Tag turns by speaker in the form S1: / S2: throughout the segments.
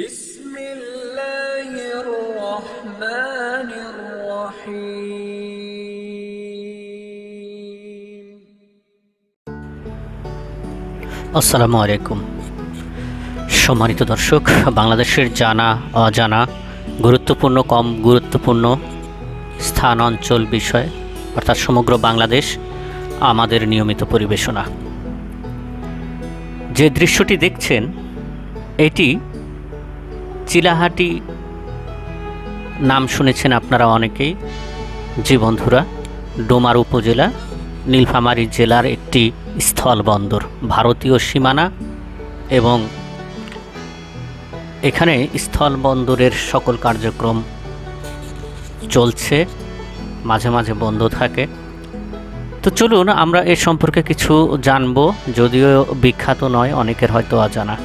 S1: بسم الله الرحمن الرحيم
S2: আসসালামু আলাইকুম। সম্মানিত দর্শক, বাংলাদেশের জানা অজানা গুরুত্বপূর্ণ কম গুরুত্বপূর্ণ স্থান অঞ্চল বিষয় অর্থাৎ সমগ্র বাংলাদেশ আমাদের নিয়মিত পরিবেশনা। যে দৃশ্যটি দেখছেন এটি চিলাহাটি, নাম শুনেছেন আপনারা অনেকেই। জি বন্ধুরা, ডোমার উপজেলা নীলফামারী জেলার একটি স্থলবন্দর, ভারতীয় সীমানা, এবং এখানে স্থলবন্দরের সকল কার্যক্রম চলছে, মাঝে মাঝে বন্ধ থাকে। তো চলুন আমরা এ সম্পর্কে কিছু জানব, যদিও বিখ্যাত নয়, অনেকের হয়তো অজানা।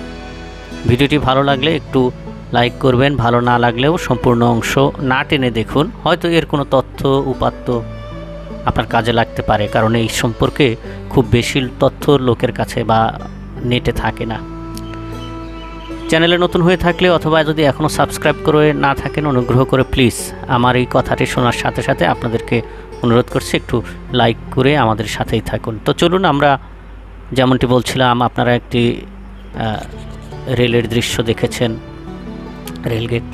S2: ভিডিওটি ভালো লাগলে একটু লাইক করবেন, ভালো না লাগলেও সম্পূর্ণ অংশ না টেনে দেখুন, হয়তো এর কোনো তথ্য উপাত্ত আপনার কাজে লাগতে পারে, কারণ এই সম্পর্কে খুব বেশি তথ্য লোকের কাছে বা নেটে থাকে না। চ্যানেলে নতুন হয়ে থাকলে অথবা যদি এখনও সাবস্ক্রাইব করে না থাকেন, অনুগ্রহ করে প্লিজ আমার এই কথাটি শোনার সাথে সাথে আপনাদেরকে অনুরোধ করছি একটু লাইক করে আমাদের সাথেই থাকুন। তো চলুন আমরা, যেমনটি বলছিলাম, আপনারা একটি রেলের দৃশ্য দেখেছেন, রেলগেট।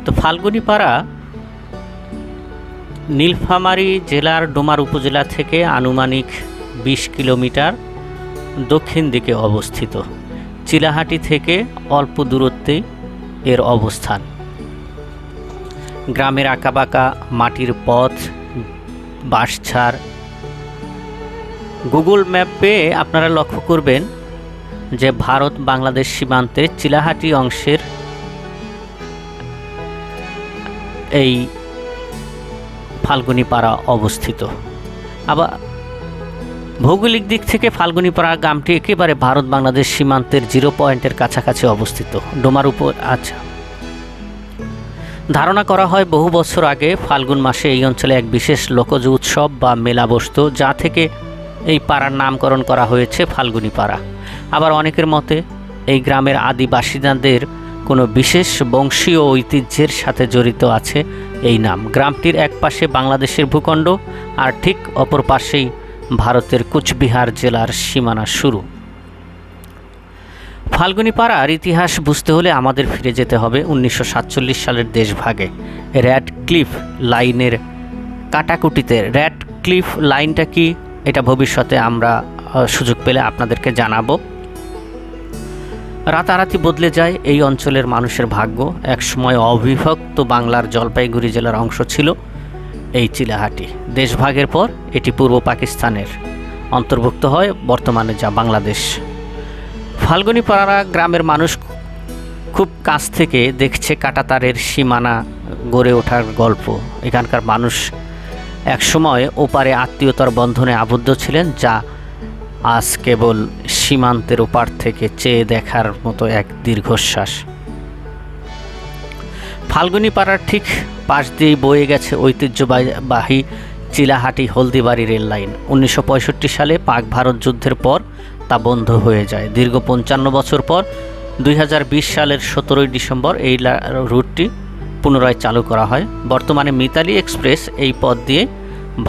S2: তো ফাল্গুনীপাড়া নীলফামারী জেলার ডোমার উপজেলা থেকে আনুমানিক 20 কিলোমিটার দক্ষিণ দিকে অবস্থিত। চিলাহাটি থেকে অল্প দূরত্বেই এর অবস্থান। গ্রামের আঁকাবাঁকা মাটির পথ, বাঁশঝাড়। গুগল ম্যাপে আপনারা লক্ষ্য করবেন যে ভারত বাংলাদেশ সীমান্তে চিলাহাটি অংশের এই ফাল্গুনীপাড়া অবস্থিত। আবার ভৌগোলিক দিক থেকে ফাল্গুনীপাড়া গ্রামটি একেবারে ভারত বাংলাদেশ সীমান্তের 0 পয়েন্টের কাছাকাছি অবস্থিত। ডোমার উপর ধারণা করা হয় বহু বছর আগে ফাল্গুন মাসে এই অঞ্চলে এক বিশেষ লোকজ উৎসব বা মেলা বসত, যা থেকে এই পাড়ার নামকরণ করা হয়েছে ফাল্গুনীপাড়া। আবার অনেকের মতে এই গ্রামের আদিবাসীদের কোনো বিশেষ বংশীয় ঐতিহ্যের সাথে জড়িত আছে এই নাম। গ্রামটির এক পাশে বাংলাদেশের ভূখণ্ড, আর ঠিক অপর পাশেই ভারতের কুচবিহার জেলার সীমানা শুরু। ফাল্গুনীপাড়ার ইতিহাস বুঝতে হলে আমাদের ফিরে যেতে হবে 1947 সালের দেশভাগে রেড ক্লিফ লাইনের কাটাকুটিতে। রেড ক্লিফ লাইনটা কি, এটা ভবিষ্যতে আমরা সুযোগ পেলে আপনাদেরকে জানাবো। রাতারাতি বদলে যায় এই অঞ্চলের মানুষের ভাগ্য। একসময় অবিভক্ত বাংলার জলপাইগুড়ি জেলার অংশ ছিল এই চিলাহাটি। দেশভাগের পর এটি পূর্ব পাকিস্তানের অন্তর্ভুক্ত হয়, বর্তমানে যা বাংলাদেশ। ফাল্গুনীপাড়া গ্রামের মানুষ খুব কাছ থেকে দেখছে কাঁটাতারের সীমানা গড়ে ওঠার গল্প। এখানকার মানুষ একসময় ওপারে আত্মীয়তার বন্ধনে আবদ্ধ ছিলেন, যা আজ কেবল সীমান্তের ওপার থেকে চেয়ে দেখার মতো এক দীর্ঘশ্বাস। ফাল্গুনীপাড়ার ঠিক পাশ দিয়েই বয়ে গেছে ঐতিহ্যবাহী চিলাহাটি হলদিবাড়ি রেল লাইন। 1965 সালে পাক ভারত যুদ্ধের পর তা বন্ধ হয়ে যায়। দীর্ঘ 55 বছর পর 2020 সালের 17 ডিসেম্বর এই রুটটি পুনরায় চালু করা হয়। বর্তমানে মিতালি এক্সপ্রেস এই পথ দিয়ে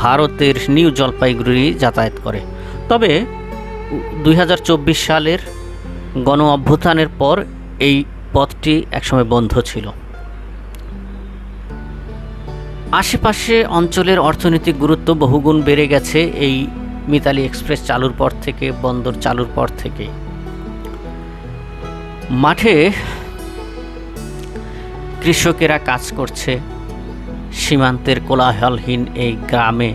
S2: ভারতের নিউ জলপাইগুড়ি যাতায়াত করে। তবে 2024 সালের গণ অভ্যুত্থানের পর এই পথটি একসময় বন্ধ ছিল। আশেপাশে অঞ্চলের অর্থনৈতিক গুরুত্ব বহুগুণ বেড়ে গেছে এই মিতালি এক্সপ্রেস চালুর পর থেকে, বন্দর চালুর পর থেকে। মাঠে কৃষকেরা কাজ করছে। সীমান্তের কোলাহলহীন এই গ্রামে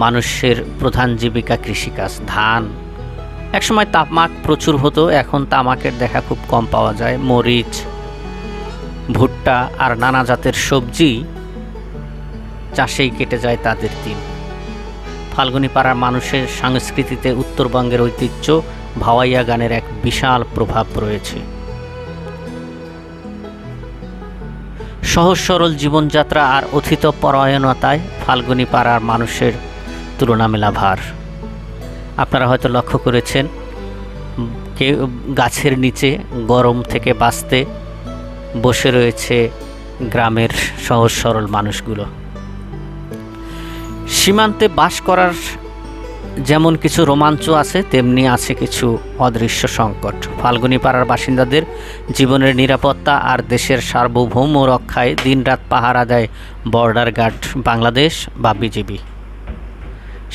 S2: মানুষের প্রধান জীবিকা কৃষিকাজ, ধান। একসময় তামাক প্রচুর হতো, এখন তামাকের দেখা খুব কম পাওয়া যায়। মরিচ, ভুট্টা আর নানা জাতের সবজি চাষেই কেটে যায় তাদের দিন। ফাল্গুনীপাড়ার মানুষের সংস্কৃতিতে উত্তরবঙ্গের ঐতিহ্য ভাওয়াইয়া গানের এক বিশাল প্রভাব রয়েছে। সহজ সরল জীবনযাত্রা আর অথিত পরায়ণতায় ফাল্গুনীপাড়ার মানুষের তুলনা মেলা ভার। আপনারা হয়তো লক্ষ্য করেছেন কেউ গাছের নিচে গরম থেকে বাঁচতে বসে রয়েছে গ্রামের সহজ সরল মানুষগুলো। সীমান্তে বাস করার যেমন কিছু রোমাঞ্চ আছে, তেমনি আছে কিছু অদৃশ্য সংকট। ফাল্গুনী পাড়ার বাসিন্দাদের জীবনের নিরাপত্তা আর দেশের সার্বভৌম রক্ষায় দিনরাত পাহারা দেয় বর্ডার গার্ড বাংলাদেশ বা বিজিবি।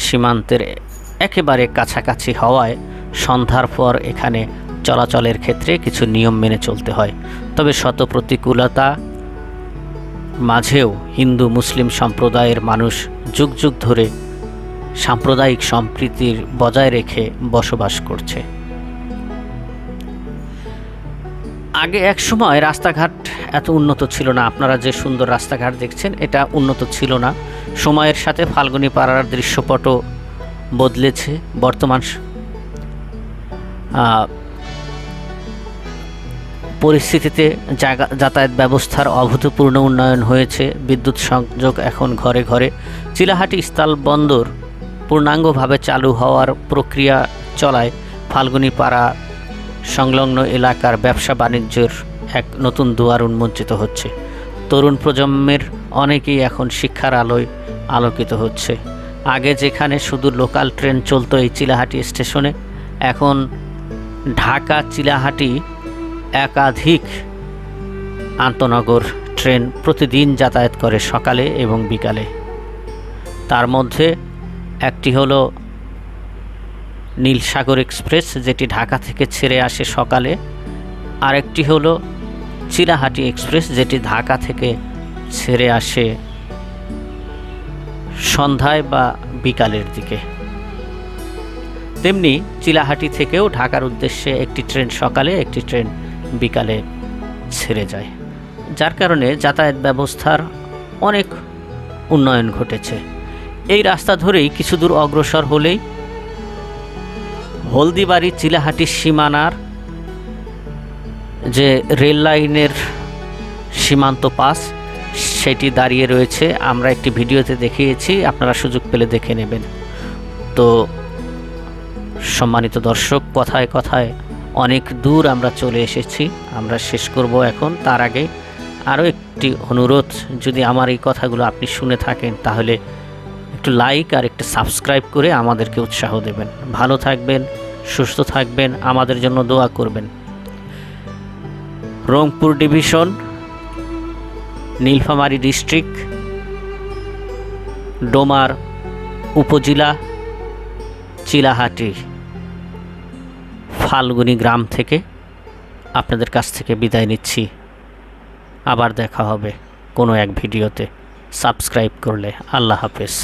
S2: সীমান্তের একেবারে কাছাকাছি হওয়ায় সন্ধ্যার পর এখানে চলাচলের ক্ষেত্রে কিছু নিয়ম মেনে চলতে হয়। তবে শত প্রতিকূলতা মাঝেও হিন্দু মুসলিম সম্প্রদায়ের মানুষ যুগ যুগ ধরে সাম্প্রদায়িক সম্প্রীতির বজায় রেখে বসবাস করছে। আগে এক সময় রাস্তাঘাট এত উন্নত ছিল না। আপনারা যে সুন্দর রাস্তাঘাট দেখছেন, এটা উন্নত ছিল না। সময়ের সাথে ফাল্গুনী পাড়ার দৃশ্যপটও বদলেছে। বর্তমান পরিস্থিতিতে যাতায়াত ব্যবস্থার অভূতপূর্ণ উন্নয়ন হয়েছে। বিদ্যুৎ সংযোগ এখন ঘরে ঘরে। চিলাহাটি স্থলবন্দর পূর্ণাঙ্গভাবে চালু হওয়ার প্রক্রিয়া চলায় ফাল্গুনী পাড়া সংলগ্ন এলাকার ব্যবসা বাণিজ্যের এক নতুন দুয়ার উন্মোচিত হচ্ছে। তরুণ প্রজন্মের অনেকেই এখন শিক্ষার আলোয় আলোকিত হচ্ছে। আগে যেখানে শুধু লোকাল ট্রেন চলতো এই চিলাহাটি স্টেশনে, এখন ঢাকা চিলাহাটি একাধিক আন্তনগর ট্রেন প্রতিদিন যাতায়াত করে সকালে এবং বিকালে। তার মধ্যে একটি হলো নীলসাগর এক্সপ্রেস, যেটি ঢাকা থেকে ছেড়ে আসে সকালে। আরেকটি হলো চিলাহাটি এক্সপ্রেস, যেটি ঢাকা থেকে ছেড়ে আসে সন্ধ্যায় বা বিকালের দিকে। তেমনি চিলাহাটি থেকেও ঢাকার উদ্দেশ্যে একটি ট্রেন সকালে, একটি ট্রেন বিকালে ছেড়ে যায়, যার কারণে যাতায়াত ব্যবস্থার অনেক উন্নয়ন ঘটেছে। এই রাস্তা ধরেই কিছু দূর অগ্রসর হলেই হলদিবাড়ি চিলাহাটি সীমানার যে রেল লাইনের সীমান্ত পাস, সেটি দাঁড়িয়ে রয়েছে। আমরা একটি ভিডিওতে দেখিয়েছি, আপনারা সুযোগ পেলে দেখে নেবেন। তো সম্মানিত দর্শক, কথায় কথায় অনেক দূর আমরা চলে এসেছি, আমরা শেষ করব এখন। তার আগে আরও একটি অনুরোধ, যদি আমার এই কথাগুলো আপনি শুনে থাকেন তাহলে একটু লাইক আর একটু সাবস্ক্রাইব করে আমাদেরকে উৎসাহ দেবেন। ভালো থাকবেন, সুস্থ থাকবেন, আমাদের জন্য দোয়া করবেন। রংপুর ডিভিশন, নীলফামারী ডিস্ট্রিক্ট, ডোমার উপজেলা, চিলাহাটি ফাল্গুনী গ্রাম থেকে আপনাদের কাছ থেকে বিদায় নিচ্ছি। আবার দেখা হবে কোনো এক ভিডিওতে। সাবস্ক্রাইব করলে। আল্লাহ হাফেজ।